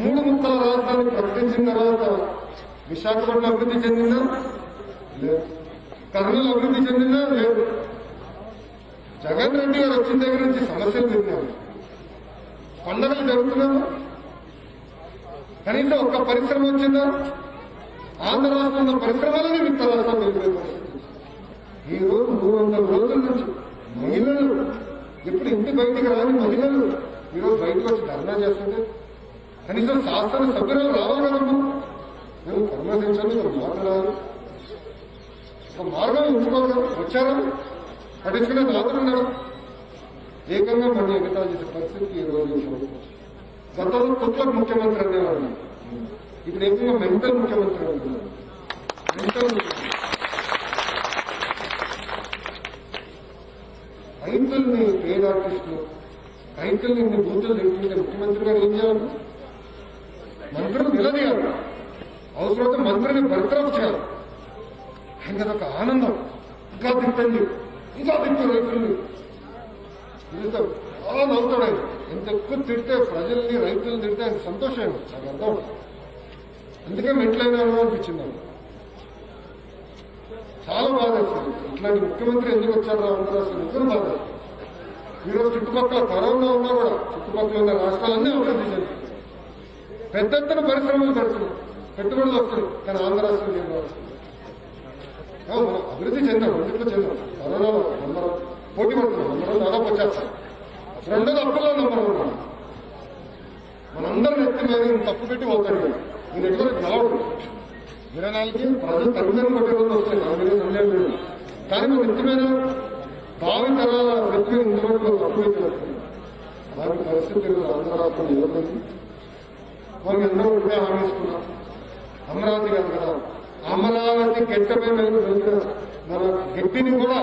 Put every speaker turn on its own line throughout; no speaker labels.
3 ముక్కల రాజధాని ప్రకటించిన తర్వాత విశాఖపట్నం అభివృద్ధి చెందిందా? లేదు. కర్నూలు అభివృద్ధి చెందిందా? లేదు. జగన్ రెడ్డి గారు వచ్చిన దగ్గర నుంచి సమస్యలు తిన్నాము, పండుగలు జరుగుతున్నాము, కనీసం ఒక్క పరిశ్రమ వచ్చిందా? ఆంధ్ర రాష్ట్రంలో పరిశ్రమలని మిగతా రాష్ట్రాలు ఎదుర్కొంటుంది. ఈ రోజు 300 రోజుల నుంచి మహిళలు ఎప్పుడు ఇంటి బయటికి రాని మహిళలు ఈరోజు బయటకు వచ్చి ధర్నా చేస్తుంటే కనీసం శాస్త్ర సభ్యులు రావాలి కదమ్మా. మేము పరామర్శించాలి, మాట్లాడాలి, ఒక మార్గం ఉంచుకోవాలి. వచ్చారా? పట్టించుకునే రాత్రున్నాడు. ఏకంగా మనం ఎగతాలు చేసే పరిస్థితి ఈ రోజు. గతంలో కొత్త ముఖ్యమంత్రి అనేవాడు, ఇప్పుడు ఏకంగా మెంటల్ ముఖ్యమంత్రి అంటున్నాడు. మెంటల్ రైతుల్ని పేద ఆర్టిస్టులు రైతుల్ని ఇన్ని బూతులు తింటుంటే ముఖ్యమంత్రి గారు ఏం చేయాలి? మంత్రులు నిలదీయాలి, అవసరమైతే మంత్రిని బర్తరఫ్ చేయాలి. ఆయన ఒక ఆనందం, ఇంకా తిట్టండి, ఇంకా తిట్టు రైతుల్ని తిరుగుతాడు, చాలా నవ్వుతాడు ఆయన. ఎంత ఎక్కువ తిడితే ప్రజల్ని రైతులను తిడితే ఆయన సంతోషం, నాకు అర్థం. అందుకే మెట్లైనా అనిపించింది నాకు. చాలా బాధ వేస్తుంది. ఇట్లాంటి ముఖ్యమంత్రి ఎందుకు వచ్చారు ఆంధ్ర రాష్ట్రం నిజం బాధ. ఈరోజు చుట్టుపక్కల కరోనా ఉన్నా కూడా చుట్టుపక్కల ఉన్న రాష్ట్రాలన్నీ అభివృద్ధి చెందుతాయి, పెద్ద ఎత్తున పరిశ్రమలు పెడుతున్నాయి, పెట్టుబడులు వస్తున్నాయి. కానీ ఆంధ్ర రాష్ట్రం ఏం మనం అభివృద్ధి చెందాం, ఎందుకు చెందాం? కరోనాలో నంబర్ పోటీ పడుతున్నాం, నంబర్ దాదాపు వచ్చేస్తాం. రెండోది అప్పుల్లో నంబర్ ఉన్నాం. మనందరం ఎత్తి మీద తప్పు పెట్టి పోతాడు. ఈ నెట్వర్క్ గెలవడు. 24కి ప్రజలు తల్లిదండ్రులు కొట్టే రోజులు వస్తాయి, నా మీద సందేహం లేదు. కానీ మన ఎత్తి మీద భావి తరాల వ్యక్తి మీద ఇంతవరకు అప్పు వస్తుంది. అలాంటి పరిస్థితి ఆంధ్ర రాష్ట్రం ఎదుర్కొంది. మనం ఎందరో ఉండే హామీ ఇస్తున్నాం. అమరావతి కాదు కదా, అమరావతి గెట్టపై మన గట్టిని కూడా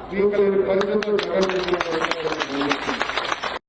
పీకలేని పరిస్థితులు జగన్